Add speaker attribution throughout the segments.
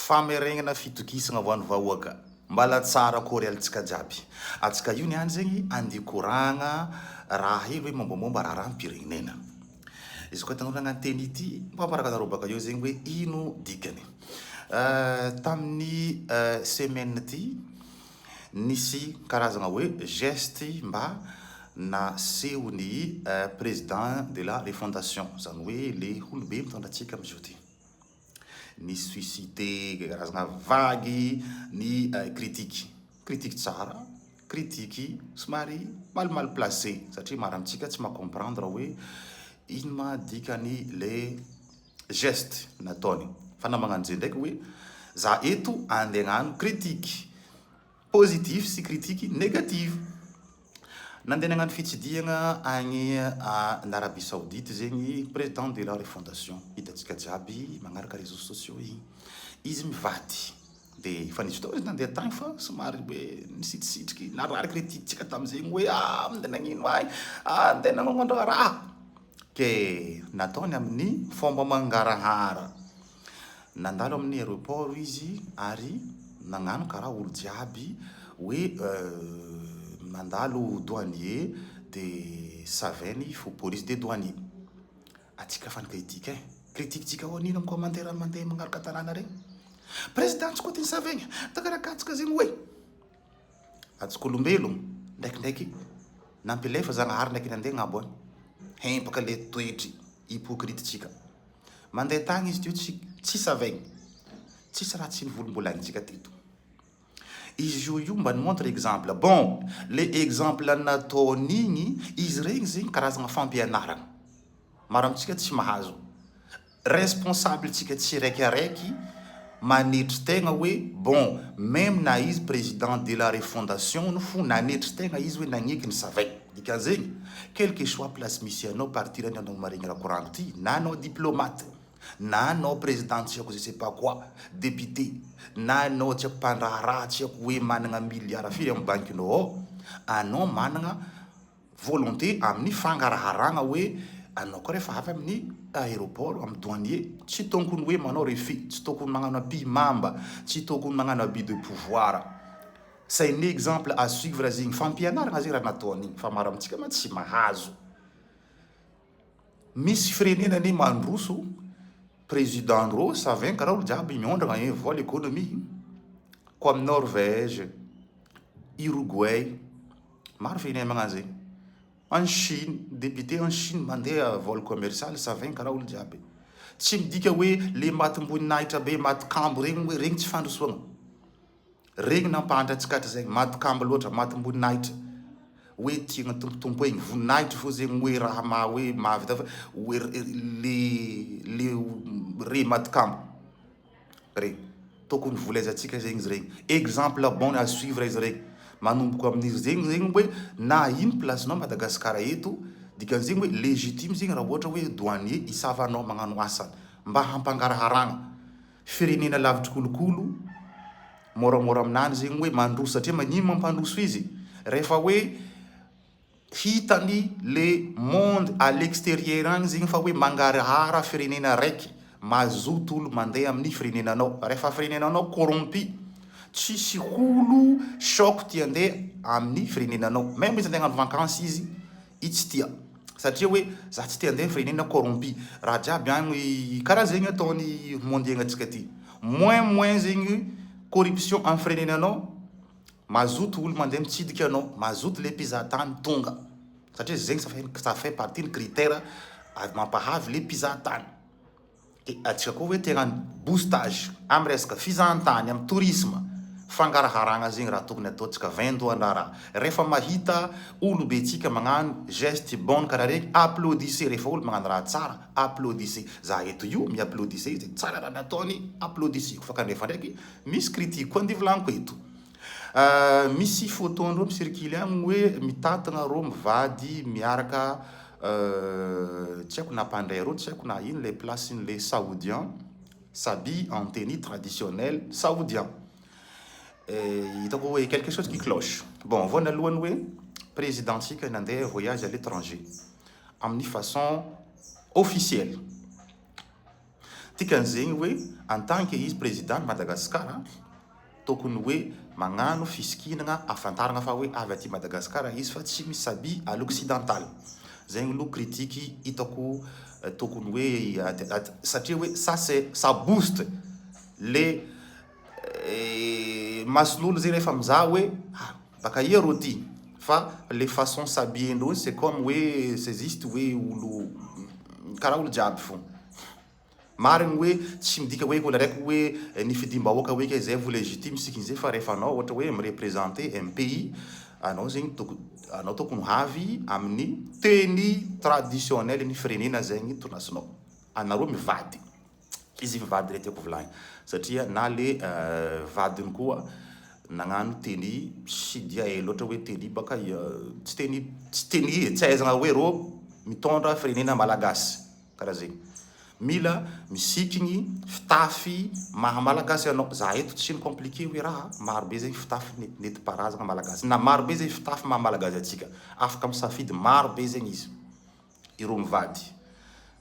Speaker 1: fameregnana fitokisana ho an'ny vahoaka mbala tsara kory alitsika jiaby atsika io niany zegny andikoragna raha hely hoe mombamomba raha ampirenena izy koa tanora agnano teny ity mpamparakazaro baka eo zegny hoe ino dikany tamin'ny semaine ty nisy karazagna hoe geste mba naseho ny président de la refondation zany hoe le olobe mitondratsika amizio ty ni suscité karazagna vagy ny critique tsara critique somary mal placé satria mara amitsika tsy macomprendre hoe ino ma dikany le geste nataony fa na magnano zay ndraiky hoe za eto andeha hagnano critique positif sy critique négative nandeha nagnano fitsidiagna agny Arabie Saoudite zegny président de la refondation hitatsika jiaby magnaraka réseaux sociaux igny izy mivady de fa nisy fotoana izy nandeha tagny fa somary hoe nisitrisitriky narary critique-tsika tamizegny hoe mandeha nagnino ay andeha nagnonondra raha ke nataony amin'ny fomba mangarahara nandalo amin'ny aéroport izy ary nagnano karaha olo jiaby hoe mandalo douanier de saveny fo police de douanier atsika fa critique critique-tsika ho anino amin'ny commentaire mandeha magnaraka tanàna regny président tsy koa ty savegny takarakatsika zegny hoe atsika olombelogno ndraikindraiky nampilefa zagnahary ndraiky nandeha agnabo any hempaka le toetry hypocrite-tsika mandeha tagny izy tio tsy savegny tsisy raha tsy nivolombolanitsika teto izy io mba ni montre exemple bon le exemple nataon'igny izy regny zegny karazagna fampianaragna mara amitsika tsy mahazo responsable tsika tsiraikiraiky manetry tegna hoe bon même na izy président de la refondation no fo nanetry tegna izy hoe nagneky ny savay dikan'zegny quelque soit place misy anao partir any anao maregny raha koragno ty na anao diplomate na anao président tiako je sais pas quoi député na anao tiako mpandraharaha tiako hoe managna milliard firy amin'ny bankinao ao anao managna volonté amin'ny fangaraharagna hoe anao koa rehefa avy amin'ny aéroport amin'ny douanier tsy tokony hoe manao refit tsy tokony magnano ampimamba tsy tokony magnano abus de pouvoir c'est un exemple à suivre zegny fampianaragna zegny raha nataon'igny fa mara amitsika ma tsy mahazo misy firenena mandroso président ro savin karaha olo jiaby miondragna e voile économie comme Norvège Uruguay maro firenena magnano zegny en Chine député en Chine mandeha vol commercial savin karaha olo jiaby tsy midika hoe le maty amboninahitra be maty kambo regny hoe regny tsy fandrosoagna regny nampahandrantsikatra zegny maty kambo loatra maty amboninahitra hoe tiagna tompotompo egny voninahitra fo zegny hoe raha hoe mahavita fa hoe le re maty kambo regny tokony volazatsika zegny izy regny exemple bon à suivre izy regny manomboko amin'izy zegny hoe na ino placenao Madagasikara eto dikan'zegny hoe légitime zegny raha ohatra hoe douanier isavanao magnano asany mba hampangaraharagna firenena lavitry kolokolo moramora aminany zegny hoe mandroso satria magnino mampandroso izy rehefa hoe hitany le monde à l'extérieur agny zegny fa hoe mangarahara firenena raiky mazoto olo mandeha amin'ny firenenanao rehefa firenenanao corrompu tsisy olo choc ty andeha amin'ny firenenanao même izy andeha hagnano vacances izy tsy tia satria hoe za tsy tia andeha firenena corrompu raha jiaby agny karaha zegny ataony mondiagnatsika ty moins zegny corruption amin'ny firenenanao mazoto olo mandeha mitsidika anao mazoto le mpizahatany tonga satria zegny ça fait partie ny critère mampahavy le mpizahatany atsika koa hoe tegna boostage amin'ny resaka fizahantany amin'ny tourisme fangaraharagna zegny raha tokony ataontsika vindoan-draharaha rehefa mahita olo be tsika magnano geste bonne karaha regny applaudissez rehefa olo magnano raha tsara applaudissez za eto io mi-applaudissez izy tsara raha nataony applaudissez fa kanefa ndraiky misy critique koa andivolaniko eto misy photo andreo micircule agny hoe mitatagna ro mivady miaraka tsy haiko na mpandray ro tsy haiko na ino le placeny le saoudian s'habille en tenue traditionnelle saoudien hitako hoe quelque chose qui cloche bon voanalohany hoe président tsika nandeha voyage à l'étranger amin'ny façon officielle tikan'zegny hoe en tant que izy président Madagascar tokony hoe magnano fisikinana afantarana fa hoe avy aty Madagascar izy fa tsy misabi à l'occidental. Zegny lo critique hitako tokony hoe satria hoe ça booste les mason'olo zegny rehefa mizaha hoe baka ia rô ty fa les façons sabiendreo c'est comme hoe c'est juste hoe olo karaha olo jiaby fo marigny hoe tsy midika hoe olo raiky hoe nifidimbahoaka hoe ke zay vo légitime sikin'izay fa rehefa anao ohatra hoe mireprésenter un pays anao zegny anao tokony havy amin'ny tenue traditionnelle ny firenena zegny tonasinao anareo mivady izy mivady le tiako volagny satria na le vadiny koa nagnano tenue tsy dia loatra hoe tenue baka tsy tenue tsy ahaizana hoe rô mitondra firenena malagasy karaha zegny mila misikigny fitafy maha malagasy anao za eto tsy ny compliqué hoe raha marobe zegny fitafy neti-parazana malagasy na marobe zegny fitafy maha malagasy atsika afaka misafidy marobe zegny izy ireo mivady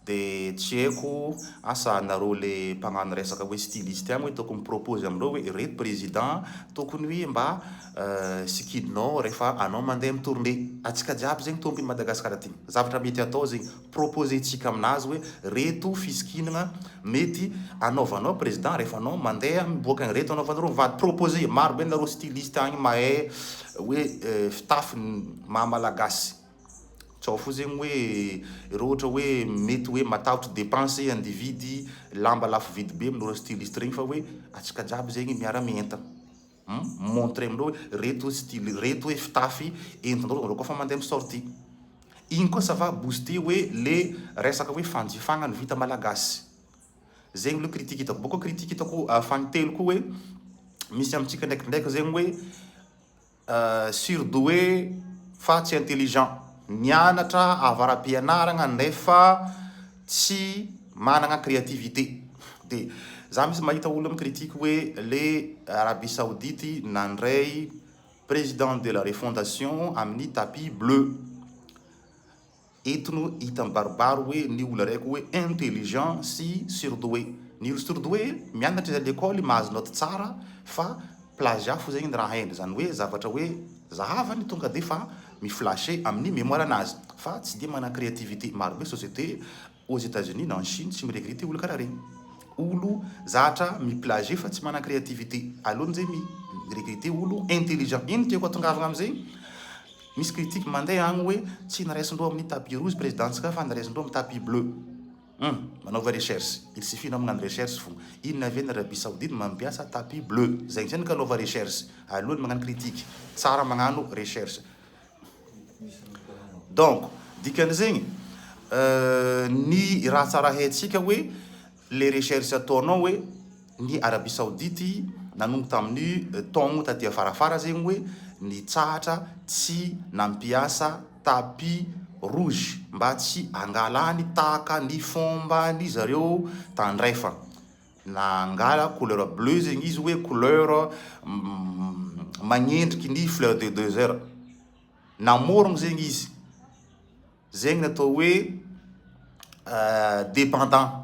Speaker 1: de tsy haiko asa anareo le mpagnano resaka hoe styliste agny hoe tokony propose amindreo hoe reto président tokony hoe mba sikidinao rehefa anao mandeha mitournée atsika jiaby zegny tompony Madagascar aty zavatra mety atao zegny proposer tsika aminazy hoe reto fisikinana mety anaovanao président rehefa anao mandeha miboaka reto anaovanareo mivady proposer maro be nareo styliste agny mahay hoe fitafy maha malagasy tsao fo zegny hoe ireo ohatra hoe mety hoe matahotry dépense individy lamba lafo vidy be amin'ireo styliste regny fa hoe atsika jiaby zegny miara-mienta montrer amindreo hoe reto style reto hoe fitafy entindreo koa fa mandeha misorti igny koa ça va booster hoe le resaka hoe fanjifagna ny vita malagasy zegny lo critique hitako boko critique hitako fagntelo koa hoe misy amitsika ndraikindraiky zegny hoe surdoué fa tsy intelligent nianatra avara-pianaragna nefa tsy managna créativité de za misy mahita olo amin'ny critique hoe le Arabie Saoudite nandray président de la refondation amin'ny tapis bleu etino hita mibaribaro hoe ny olo raiky hoe intelligent sy surdoué ny olo surdoué mianatra izy l'école mahazo note tsara fa plagiat fo zegny ny raha hainy zany hoe zavatra hoe zahavany tonga de fa miflashe amin'ny mémoire anazy fa tsy de mana créativité maro be société aux États-Unis na en Chine tsy miregrete olo karaha regny olo zatra miplagier fa tsy mana créativité alony zay miregrete olo intelligent iny tiako atongavagna amizay misy critique mandeha agny hoe tsy naresindreo amin'ny tapis rouge présidentsika fa naresindreo amin'ny tapis bleu manaova recherche il suffit na magnano recherche fo ino avy ny Arabie Saoudite mampiasa tapis bleu zegny zany ka anaova recherche alony magnano critique tsara magnano recherche donc dikan'izegny ny raha tsara haitsika hoe les recherches ataonao hoe ny Arabie Saoudite nanombo tamin'ny taogno taty afarafara zegny hoe nitsahatra tsy nampiasa tapis rouge mba tsy angalany tahaka ny fomba ny zareo tandrefa na angala couleur bleu zegny izy hoe couleur magnendriky ny fleur de désert namorogno zegny izy zegny natao hoe dépendant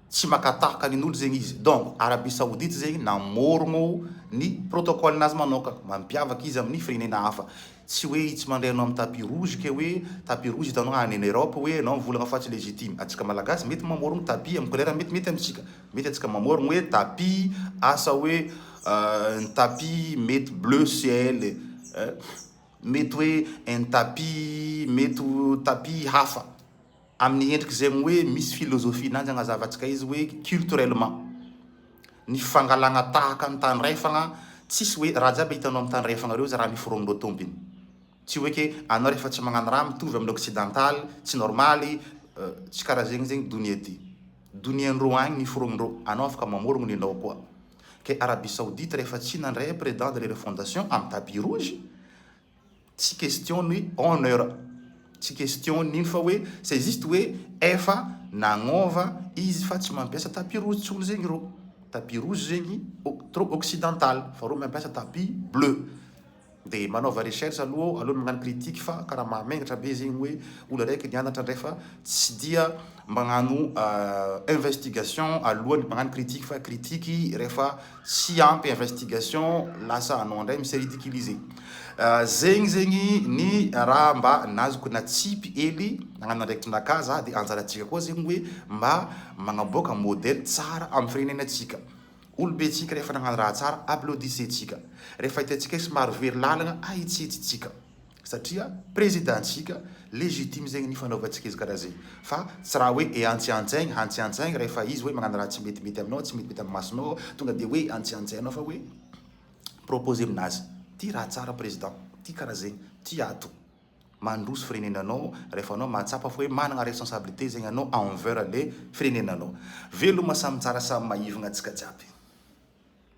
Speaker 1: tsy makatahaka nin'olo zegny izy donc Arabie Saoudite zegny namorogno ny protocole nazy manoka mampiavaka izy amin'ny firenena hafa tsy hoe tsy mandeha anao amin'ny tapis rouge ke hoe tapis rouge hitanao any en Europe hoe anao mivolagna fa tsy légitime atsika malagasy mety mamorogno tapis amin'ny couleur mety amitsika mety atsika mamorogno hoe tapis asa hoe tapis mety bleu ciel mety hoe un tapis mety tapis hafa amin'ny endriky zegny hoe misy philosophie nanjy agnazavantsika izy hoe culturellement ny fangalagna tahaka ny tandrefagna tsisy hoe raha jiaby hitanao amin'ny tandrefagna reo za raha miforomindreo tompiny tsy hoe ke anao rehefa tsy magnano raha mitovy amin'ny occidental tsy normaly tsy karaha zegny zegny donia ty doniandreo agny miforomindreo anao afaka mamorogno ninao koa ke Arabie Saoudite rehefa tsy nandray président de la refondation amin'ny tapis rouge tsy question ny honneur tsy question nino fa hoe c'est juste hoe efa nagnova izy fa tsy mampiasa tapis rouge tsy olo zegny reo tapis rouge zegny trop occidental fa reo mampiasa tapis bleu dia manaova recherche aloha magnano critique fa karaha mahamengatra be zegny hoe olo araiky nianatra ndray fa tsy dia magnano investigation alohany magnano critique fa critique rehefa tsy ampy investigation lasa anao ndray misy ridiculiser zegny ny raha mba nazoko natsipy hely nagnano andraikitrindraka za dia anjaratsika koa zegny hoe mba magnaboaka modèle tsara amin'ny firenenantsika. Olobe tsika rehefa nagnano raha tsara applaudissetsika, rehefa hitantsika somary very lalagna ahitsitsitsika satria présidentsika légitime zegny ny fanaovantsika izy karaha zegny fa tsy raha hoe antsiantsaigny rehefa izy hoe magnano raha tsy metimety aminao tsy metimety amin'ny masonao tonga dia hoe antsiantsainao fa hoe proposé aminazy ty raha tsara président ty karaha zegny ty ato mandroso firenenanao rehefa anao mahatsapa fa hoe manana responsabilité zegny anao envers le firenenanao. Veloma samy tsara samy maivagna antsika jiaby.